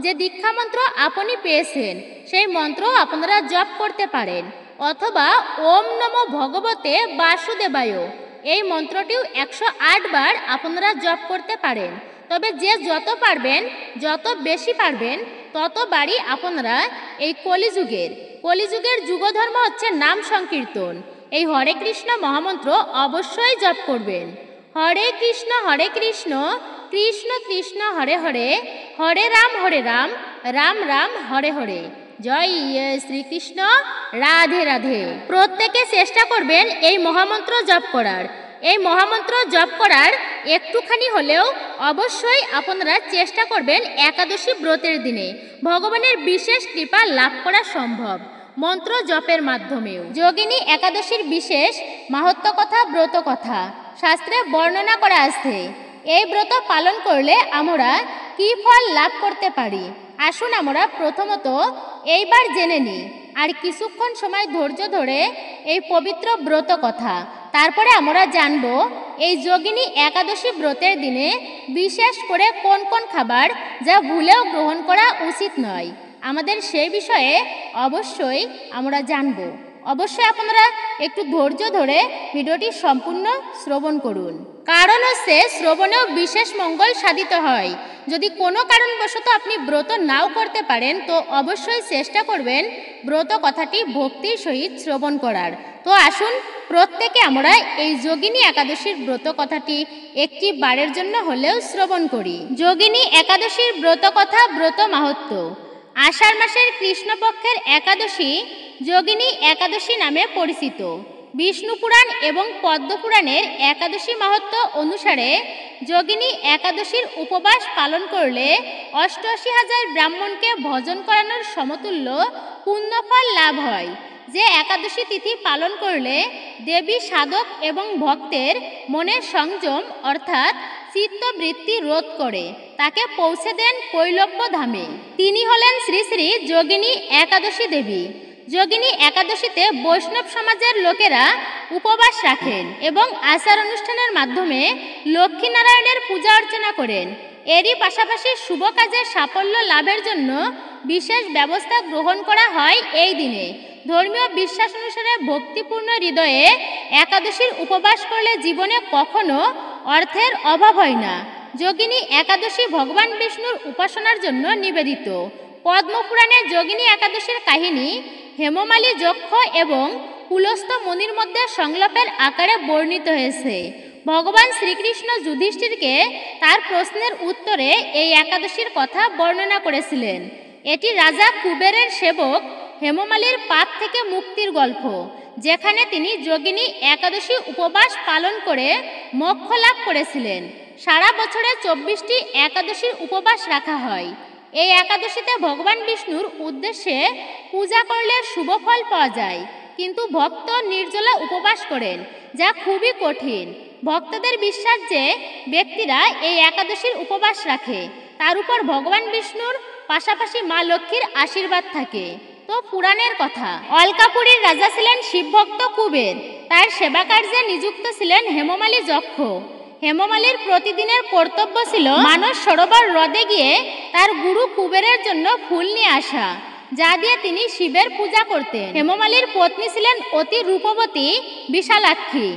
যে দীক্ষা মন্ত্র আপনি পেয়েছেন সেই মন্ত্র আপনারা জপ করতে পারেন, অথবা ওম নমো ভগবতে বাসুদেবায় এই মন্ত্রটিও 108 বার আপনারা জপ করতে পারেন। তবে যে যত পারবেন, যত বেশি পারবেন ততবারই আপনারা এই কলিযুগের যুগধর্ম হচ্ছে নাম সংকীর্তন, এই হরে কৃষ্ণ মহামন্ত্র অবশ্যই জপ করবেন। হরে কৃষ্ণ কৃষ্ণ কৃষ্ণ হরে হরে, হরে রাম রাম রাম হরে হরে। জয় শ্রীকৃষ্ণ, রাধে রাধে। প্রত্যেকে চেষ্টা করবেন এই মহামন্ত্র জপ করার। এই মহামন্ত্র জপ করার একটুখানি হলেও অবশ্যই আপনারা চেষ্টা করবেন একাদশী ব্রতের দিনে। ভগবানের বিশেষ কৃপা লাভ করা সম্ভব মন্ত্র জপের মাধ্যমেও। যোগিনী একাদশীর বিশেষ মাহাত্ম্য কথা, ব্রত কথা শাস্ত্রে বর্ণনা করা আছে। এই ব্রত পালন করলে আমরা কি ফল লাভ করতে পারি, আসুন আমরা প্রথমত এইবার জেনে নিই। আর কিছুক্ষণ সময় ধৈর্য ধরে এই পবিত্র ব্রত কথা তারপরে আমরা জানব এই যোগিনী একাদশী ব্রতের দিনে বিশেষ করে কোন কোন খাবার যা ভুলেও গ্রহণ করা উচিত নয়, আমাদের সেই বিষয়ে অবশ্যই আমরা জানব। অবশ্যই আপনারা একটু ধৈর্য ধরে ভিডিওটি সম্পূর্ণ শ্রবণ করুন, কারণ হচ্ছে শ্রবণেও বিশেষ মঙ্গল সাধিত হয়। যদি কোনো কারণবশত আপনি ব্রত নাও করতে পারেন তো অবশ্যই চেষ্টা করবেন ব্রত কথাটি ভক্তির সহিত শ্রবণ করার। তো আসুন প্রত্যেকে আমরা এই যোগিনী একাদশীর ব্রত কথাটি একটি বারের জন্য হলেও শ্রবণ করি। যোগিনী একাদশীর ব্রত কথা, ব্রত মাহাত্ম্য। আষাঢ় মাসের কৃষ্ণপক্ষের একাদশী যোগিনী একাদশী নামে পরিচিত। বিষ্ণু পুরাণ এবং পদ্মপুরাণের একাদশী মাহাত্ম্য অনুসারে যোগিনী একাদশীর উপবাস পালন করলে ৮৮,০০০ ব্রাহ্মণকে ভজন করানোর সমতুল্য পুণ্যফল লাভ হয়। যে একাদশী তিথি পালন করলে দেবী সাধক এবং ভক্তের মনের সংযম অর্থাৎ চিত্তবৃত্তি রোধ করে তাকে পৌঁছে দেন কৈলব্য ধামে। তিনি হলেন শ্রী শ্রী যোগিনী একাদশী দেবী। যোগিনী একাদশীতে বৈষ্ণব সমাজের লোকেরা উপবাস রাখেন এবং আচার অনুষ্ঠানের মাধ্যমে লক্ষ্মীনারায়ণের পূজা অর্চনা করেন। এরই পাশাপাশি শুভ কাজের সাফল্য লাভের জন্য বিশেষ ব্যবস্থা গ্রহণ করা হয় এই দিনে। ধর্মীয় বিশ্বাস অনুসারে ভক্তিপূর্ণ হৃদয়ে একাদশীর উপবাস করলে জীবনে কখনো অর্থের অভাব হয় না। যোগিনী একাদশী ভগবান বিষ্ণুর উপাসনার জন্য নিবেদিত। পদ্মপুরাণে যোগিনী একাদশীর কাহিনী হেমমালী যক্ষ এবং পুলস্ত মুনির মধ্যে সংলাপের আকারে বর্ণিত হয়েছে। ভগবান শ্রীকৃষ্ণ যুধিষ্ঠিরকে তার প্রশ্নের উত্তরে এই একাদশীর কথা বর্ণনা করেছিলেন। এটি রাজা কুবেরের সেবক হেমমালীর পাপ থেকে মুক্তির গল্প, যেখানে তিনি যোগিনী একাদশী উপবাস পালন করে মোক্ষ লাভ করেছিলেন। সারা বছরে ২৪টি একাদশীর উপবাস রাখা হয়। এই একাদশীতে ভগবান বিষ্ণুর উদ্দেশ্যে পূজা করলে শুভ ফল পাওয়া যায়, কিন্তু ভক্ত নির্জলা উপবাস করেন, যা খুবই কঠিন। ভক্তদের বিশ্বাস যে ব্যক্তিরা এই একাদশীর উপবাস রাখে তার উপর ভগবান বিষ্ণুর পাশাপাশি মা লক্ষ্মীর আশীর্বাদ থাকে। তো পুরাণের কথা, অলকাপুরীর রাজা ছিলেন শিবভক্ত কুবের। তার সেবা কার্যে নিযুক্ত ছিলেন হেমমালী যক্ষ। হেমমালীর প্রতিদিনের কর্তব্য ছিল মানস সরোবর হ্রদে গিয়ে তার গুরু কুবেরের জন্য ফুল নিয়ে আসা, যা দিয়ে তিনি শিবের পূজা করতেন। হেমমালীর পত্নী ছিলেন অতি রূপবতী বিশালাক্ষী।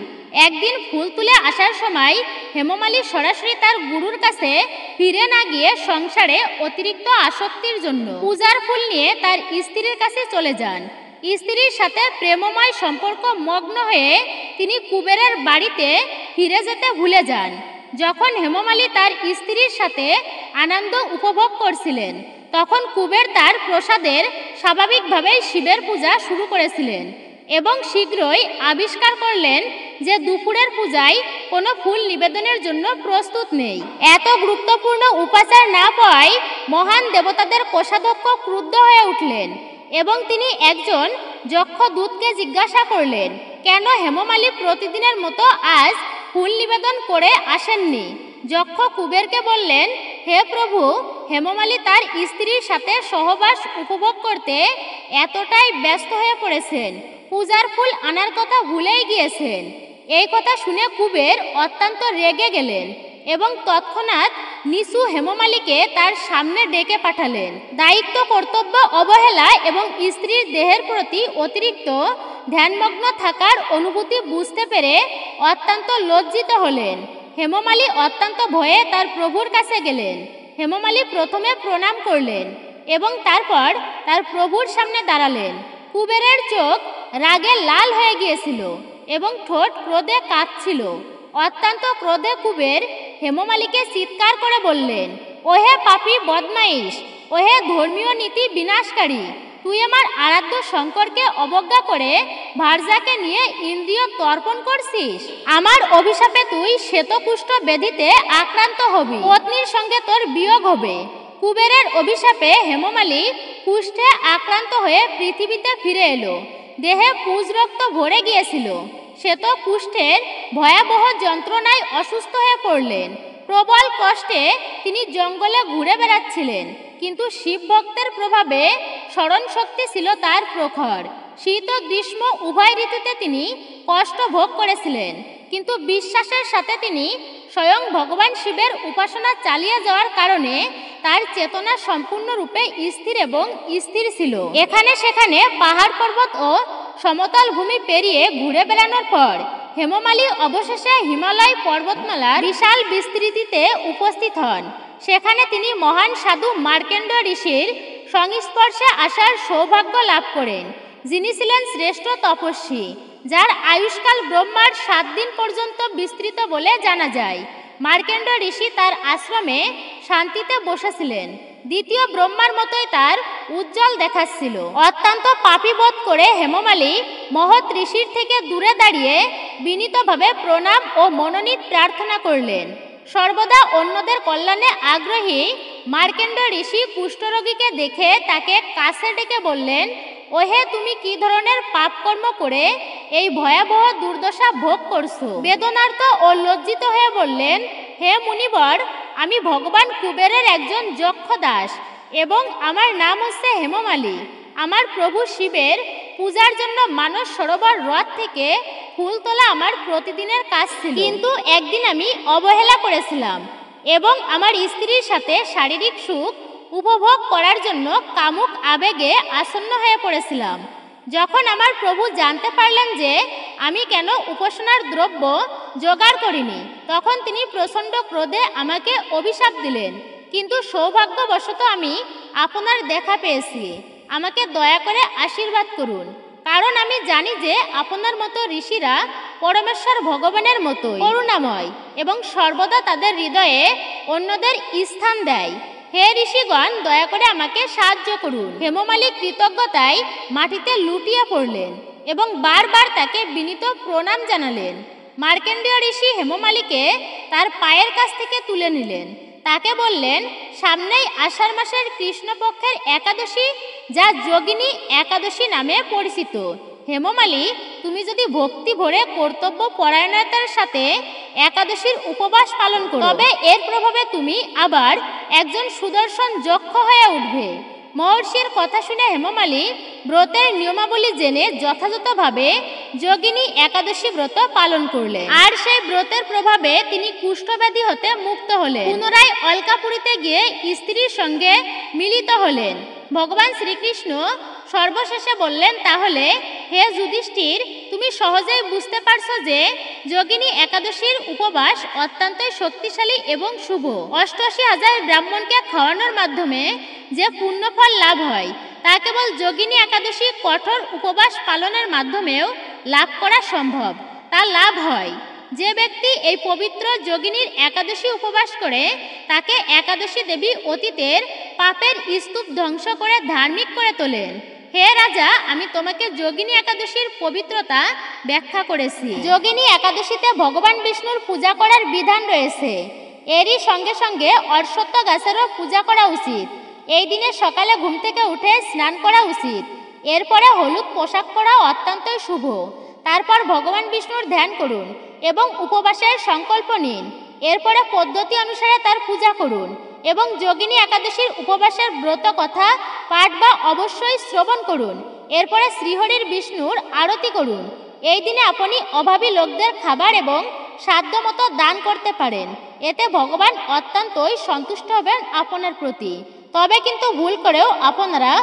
একদিন ফুল তুলে আসার সময় হেমমালী সরাসরি তার গুরুর কাছে ফিরে না গিয়ে সংসারে অতিরিক্ত আসক্তির জন্য পূজার ফুল নিয়ে তার স্ত্রীর কাছে চলে যান। স্ত্রীর সাথে প্রেমময় সম্পর্ক মগ্ন হয়ে তিনি কুবেরের বাড়িতে ফিরে যেতে ভুলে যান। যখন হেমমালী তার স্ত্রীর সাথে আনন্দ উপভোগ করছিলেন তখন কুবের তার প্রসাদের স্বাভাবিকভাবেই শিবের পূজা শুরু করেছিলেন এবং শীঘ্রই আবিষ্কার করলেন যে দুপুরের পূজায় কোনো ফুল নিবেদনের জন্য প্রস্তুত নেই। এত গুরুত্বপূর্ণ উপাচার না পাওয়ায় মহান দেবতাদের কোষাধ্যক্ষ ক্রুদ্ধ হয়ে উঠলেন এবং তিনি একজন যক্ষ দূতকে জিজ্ঞাসা করলেন, কেন হেমমালী প্রতিদিনের মতো আজ ফুল নিবেদন করে আসেননি? যক্ষ কুবেরকে বললেন, হে প্রভু, হেমমালী তার স্ত্রীর সাথে সহবাস উপভোগ করতে এতটাই ব্যস্ত হয়ে পড়েছেন, পূজার ফুল আনার কথা ভুলেই গিয়েছেন। এই কথা শুনে কুবের অত্যন্ত রেগে গেলেন এবং তৎক্ষণাৎ নিচু হেমমালীকে তার সামনে ডেকে পাঠালেন। দায়িত্ব কর্তব্য অবহেলা এবং স্ত্রীর দেহের প্রতি অতিরিক্ত ধ্যানমগ্ন থাকার অনুভূতি বুঝতে পেরে অত্যন্ত লজ্জিত হলেন। হেমমালী অত্যন্ত ভয়ে তার প্রভুর কাছে গেলেন। হেমমালী প্রথমে প্রণাম করলেন এবং তারপর তার প্রভুর সামনে দাঁড়ালেন। কুবেরের চোখ রাগে লাল হয়ে গিয়েছিল এবং ঠোঁট ক্রোধে কাঁপছিল। অত্যন্ত ক্রোধে কুবের হেমমালীকে চিৎকার করে বললেন, ওহে পাপী বদমাইশ, ওহে ধর্মীয় নীতি বিনাশকারী, তুই আমার আরাধ্য শঙ্করকে অবজ্ঞা করে ভার্যাকে নিয়ে ইন্দ্রিয় তর্পণ করছিস। আমার অভিশাপে তুই শ্বেতকুষ্ঠ ব্যাধিতে আক্রান্ত হবি, পত্নীর সঙ্গে তোর বিয়োগ হবে। কুবেরের অভিশাপে হেমমালী কুষ্ঠে আক্রান্ত হয়ে পৃথিবীতে ফিরে এলো। দেহে পুজ রক্ত ভরে গিয়েছিল। শ্বেত কুষ্ঠের ভয়াবহ যন্ত্রণায় অসুস্থ হয়ে পড়লেন। প্রবল কষ্টে তিনি জঙ্গলে ঘুরে বেড়াচ্ছিলেন, কিন্তু শিব ভক্তের প্রভাবে স্মরণ শক্তি ছিল তার প্রখর। শীত ও গ্রীষ্ম উভয় ঋতুতে তিনি কষ্ট ভোগ করেছিলেন, কিন্তু বিশ্বাসের সাথে তিনি স্বয়ং ভগবান শিবের উপাসনা চালিয়ে যাওয়ার কারণে তার চেতনা সম্পূর্ণরূপে স্থির এবং স্থির ছিল। এখানে সেখানে পাহাড় পর্বত ও সমতল ভূমি পেরিয়ে ঘুরে বেড়ানোর পর হেমমালী অবশেষে হিমালয় পর্বতমালার বিশাল বিস্তৃতিতে উপস্থিত হন। সেখানে তিনি মহান সাধু মার্কেন্ড ঋষির সংস্পর্শে আসার সৌভাগ্য লাভ করেন, যিনি ছিলেন শ্রেষ্ঠ তপস্বী, যার আয়ুষ্কাল ব্রহ্মার 7 দিন পর্যন্ত বিস্তৃত বলে জানা যায়। মার্কেন্ড ঋষি তার আশ্রমে শান্তিতে বসেছিলেন। দ্বিতীয় ব্রহ্মার মতোই তার উজ্জ্বল দেখাচ্ছিল। অত্যন্ত পাপী বোধ করে হেমমালী মহৎ ঋষির থেকে দূরে দাঁড়িয়ে বিনীতভাবে প্রণাম ও মনোনীত প্রার্থনা করলেন। সর্বদা অন্যদের কল্যাণে আগ্রহী মার্কেন্ড ঋষি কুষ্ঠরোগীকে দেখে তাকে কাছে ডেকে বললেন, ওহে, তুমি কি ধরনের পাপকর্ম করে এই ভয়াবহ দুর্দশা ভোগ করছো? বেদনার্ত ও লজ্জিত হয়ে বললেন, হে মুনিবর, আমি ভগবান কুবেরের একজন যক্ষ দাস এবং আমার নাম হচ্ছে হেমমালী। আমার প্রভু শিবের পূজার জন্য মানস সরোবর হ্রদ থেকে ফুল তোলা আমার প্রতিদিনের কাজ ছিল, কিন্তু একদিন আমি অবহেলা করেছিলাম এবং আমার স্ত্রীর সাথে শারীরিক সুখ উপভোগ করার জন্য কামুক আবেগে আসন্ন হয়ে পড়েছিলাম। যখন আমার প্রভু জানতে পারলেন যে আমি কেন উপাসনার দ্রব্য জোগাড় করিনি, তখন তিনি প্রচণ্ড ক্রোধে আমাকে অভিশাপ দিলেন। কিন্তু সৌভাগ্যবশত আমি আপনার দেখা পেয়েছি। আমাকে দয়া করে আশীর্বাদ করুন, কারণ আমি জানি যে আপনার মতো ঋষিরা পরমেশ্বর ভগবানের মতোই করুণাময় এবং সর্বদা তাদের হৃদয়ে অন্যদের স্থান দেয়। হে ঋষিগণ, দয়া করে আমাকে সাহায্য করুন। হেমমালী কৃতজ্ঞতায় মাটিতে লুটিয়ে পড়লেন এবং বারবার তাকে বিনীত প্রণাম জানালেন। মার্কেন্ডীয় ঋষি হেমমালীকে তার পায়ের কাছ থেকে তুলে নিলেন। তাকে বললেন, সামনেই আষাঢ় মাসের কৃষ্ণপক্ষের একাদশী, যা যোগিনী একাদশী নামে পরিচিত। হেমমালী, তুমি যদি ভক্তি ভরে কর্তব্য পরায়ণতার সাথে একাদশীর উপবাস পালন করো, তবে এর প্রভাবে তুমি আবার একজন সুদর্শন যক্ষ হয়ে উঠবে। মহর্ষির কথা শুনে হেমমালী ব্রতের নিয়মাবলী জেনে যথাযথভাবে যোগিনী একাদশী ব্রত পালন করলেন, আর সেই ব্রতের প্রভাবে তিনি কুষ্ঠব্যাধি হতে মুক্ত হলেন। পুনরায় অলকাপুরীতে গিয়ে স্ত্রীর সঙ্গে মিলিত হলেন। ভগবান শ্রীকৃষ্ণ সর্বশেষে বললেন, তাহলে হে যুধিষ্ঠির, তুমি সহজেই বুঝতে পারছো যে যোগিনী একাদশীর উপবাস অত্যন্তই শক্তিশালী এবং শুভ। 88,000 ব্রাহ্মণকে খাওয়ানোর মাধ্যমে যে পুণ্যফল লাভ হয়, তা কেবল যোগিনী একাদশী কঠোর উপবাস পালনের মাধ্যমেও লাভ করা সম্ভব। তা লাভ হয় যে ব্যক্তি এই পবিত্র যোগিনীর একাদশী উপবাস করে, তাকে একাদশী দেবী অতীতের পাপের স্তূপ ধ্বংস করে ধার্মিক করে তোলেন। হে রাজা, আমি তোমাকে যোগিনী একাদশীর পবিত্রতা ব্যাখ্যা করেছি। যোগিনী একাদশীতে ভগবান বিষ্ণুর পূজা করার বিধান রয়েছে। এরই সঙ্গে সঙ্গে অশ্বত্থ গাছেরও পূজা করা উচিত। এই দিনে সকালে ঘুম থেকে উঠে স্নান করা উচিত। এরপরে হলুদ পোশাক পরা অত্যন্তই শুভ। তারপর ভগবান বিষ্ণুর ধ্যান করুন এবং উপবাসের সংকল্প নিন। এরপরে পদ্ধতি অনুসারে তার পূজা করুন এবং যোগিনী একাদশীর উপবাসের ব্রত কথা পাঠ বা অবশ্যই শ্রবণ করুন। এরপরে শ্রীহরির বিষ্ণুর আরতি করুন। এই দিনে আপনি অভাবী লোকদের খাবার এবং সাধ্যমতো দান করতে পারেন। এতে ভগবান অত্যন্তই সন্তুষ্ট হবেন আপনার প্রতি। তবে কিন্তু ভুল করেও আপনারা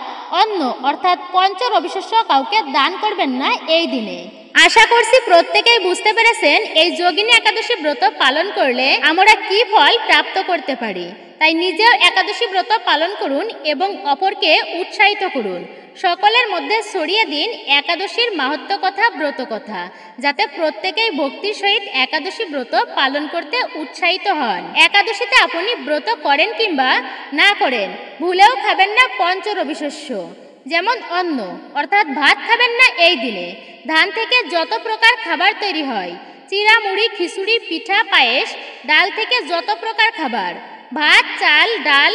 অন্ন অর্থাৎ পঞ্চরবিশস্য কাউকে দান করবেন না এই দিনে। আশা করছি প্রত্যেকেই বুঝতে পেরেছেন এই যোগিনী একাদশী ব্রত পালন করলে আমরা কি ফল প্রাপ্ত করতে পারি। তাই নিজেও একাদশী ব্রত পালন করুন এবং অপরকে উৎসাহিত করুন। সকলের মধ্যে ছড়িয়ে দিন একাদশীর মাহাত্ম্য কথা, ব্রত কথা, যাতে প্রত্যেকেই ভক্তির সহিত একাদশী ব্রত পালন করতে উৎসাহিত হন। একাদশীতে আপনি ব্রত করেন কিংবা না করেন, ভুলেও খাবেন না পঞ্চরবিশস্য, যেমন অন্ন অর্থাৎ ভাত খাবেন না এই দিনে। ধান থেকে যত প্রকার খাবার তৈরি হয়, চিড়া, মুড়ি, খিচুড়ি, পিঠা, পায়েস, ডাল থেকে যত প্রকার খাবার, ভাত, চাল, ডাল,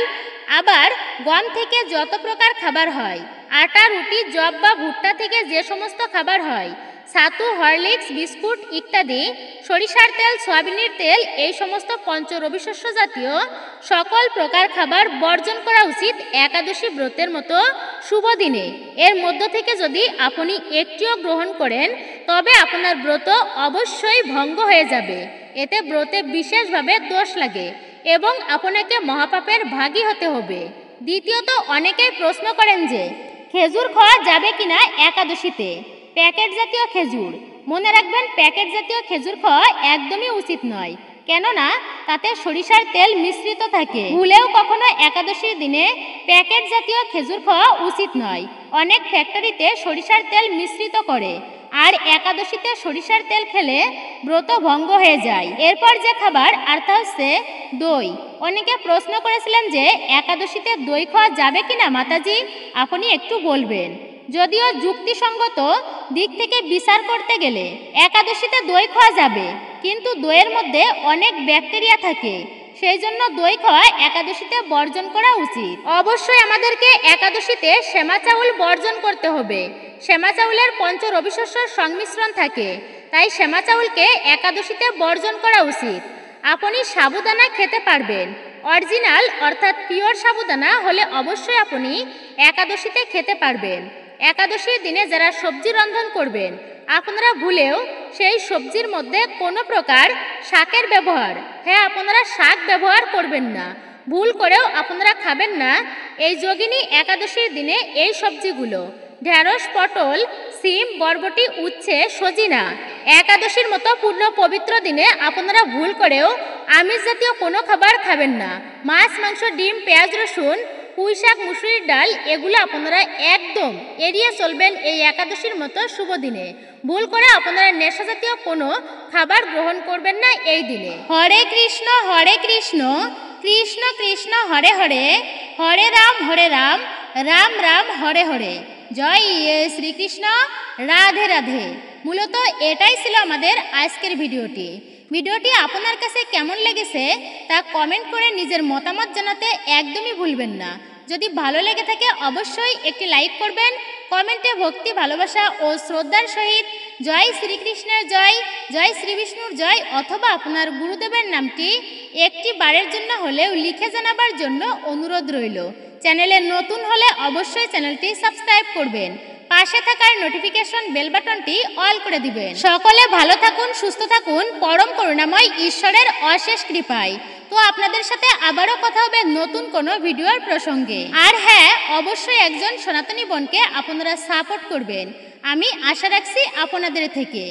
আবার গম থেকে যত প্রকার খাবার হয়, আটা, রুটি, জব বা ভুট্টা থেকে যে সমস্ত খাবার হয়, ছাতু, হরলিক্স, বিস্কুট ইত্যাদি, সরিষার তেল, সয়াবিনের তেল, এই সমস্ত পঞ্চ রবিশস্য জাতীয় সকল প্রকার খাবার বর্জন করা উচিত একাদশী ব্রতের মতো শুভ দিনে। এর মধ্য থেকে যদি আপনি একটিও গ্রহণ করেন তবে আপনার ব্রত অবশ্যই ভঙ্গ হয়ে যাবে। এতে ব্রতে বিশেষভাবে দোষ লাগে এবং আপনাকে মহাপাপের ভাগী হতে হবে। দ্বিতীয়ত, অনেকেই প্রশ্ন করেন যে খেজুর খাওয়া যাবে কিনা একাদশীতে। প্যাকেট জাতীয় খেজুর, মনে রাখবেন প্যাকেট জাতীয় খেজুর খাওয়া একদমই উচিত নয়, কেননা তাতে সরিষার তেল মিশ্রিত থাকে। ভুলেও কখনো একাদশীর দিনে প্যাকেট জাতীয় খেজুর খাওয়া উচিত নয়। অনেক ফ্যাক্টরিতে সরিষার তেল মিশ্রিত করে, আর একাদশীতে সরিষার তেল খেলে ব্রত ভঙ্গ হয়ে যায়। এরপর যে খাবার আর তা হচ্ছে দই। অনেকে প্রশ্ন করেছিলেন যে একাদশীতে দই খাওয়া যাবে কিনা মাতাজি, আপনি একটু বলবেন। যদিও যুক্তিসঙ্গত দিক থেকে বিচার করতে গেলে একাদশীতে দই খাওয়া যাবে, কিন্তু দইয়ের মধ্যে অনেক ব্যাকটেরিয়া থাকে, সেই জন্য দই খাওয়া একাদশীতে বর্জন করা উচিত। অবশ্যই আমাদেরকে একাদশীতে সেমা চাউল বর্জন করতে হবে। সেমা চাউলের পঞ্চ রবিশস্যর সংমিশ্রণ থাকে, তাই সেমা চাউলকে একাদশীতে বর্জন করা উচিত। আপনি সাবুদানা খেতে পারবেন, অরিজিনাল অর্থাৎ পিওর সাবুদানা হলে অবশ্যই আপনি একাদশীতে খেতে পারবেন। একাদশীর দিনে যারা সবজি রন্ধন করবেন, আপনারা ভুলেও সেই সবজির মধ্যে কোনো প্রকার শাকের ব্যবহার, আপনারা শাক ব্যবহার করবেন না। ভুল করেও আপনারা খাবেন না এই যোগিনী একাদশীর দিনে এই সবজিগুলো: ঢেঁড়স, পটল, সিম, বরবটি, উচ্ছে, সজিনা। একাদশীর মতো পূর্ণ পবিত্র দিনে আপনারা ভুল করেও আমিষ জাতীয় কোনো খাবার খাবেন না। মাছ, মাংস, ডিম, পেঁয়াজ, রসুন, পুঁই শাক, মুসুরির ডাল, এগুলো আপনারা একদম এড়িয়ে চলবেন এই একাদশীর মতো শুভ দিনে। ভুল করে আপনারা নেশা জাতীয় কোনো খাবার গ্রহণ করবেন না এই দিনে। হরে কৃষ্ণ কৃষ্ণ কৃষ্ণ হরে হরে, হরে রাম রাম রাম হরে হরে। জয় শ্রীকৃষ্ণ, রাধে রাধে। মূলত এটাই ছিল আমাদের আজকের ভিডিওটি আপনার কাছে কেমন লেগেছে তা কমেন্ট করে নিজের মতামত জানাতে একদমই ভুলবেন না। যদি ভালো লেগে থাকে অবশ্যই একটি লাইক করবেন। কমেন্টে ভক্তি, ভালোবাসা ও শ্রদ্ধার সহিত জয় শ্রীকৃষ্ণের জয়, জয় শ্রী বিষ্ণুর জয় অথবা আপনার গুরুদেবের নামটি একটি বারের জন্য হলেও লিখে জানাবার জন্য অনুরোধ রইল। চ্যানেলে নতুন হলে অবশ্যই চ্যানেলটি সাবস্ক্রাইব করবেন। পাশে থাকার নোটিফিকেশন বেল বাটনটি অল করে দিবেন। সকলে ভালো থাকুন, সুস্থ থাকুন, পরম করুণাময় ঈশ্বরের অশেষ কৃপায়। তো আপনাদের সাথে আবারও কথা হবে নতুন কোনো ভিডিওর প্রসঙ্গে। আর অবশ্যই একজন সনাতনী বোনকে আপনারা সাপোর্ট করবেন, আমি আশা রাখছি আপনাদের থেকে।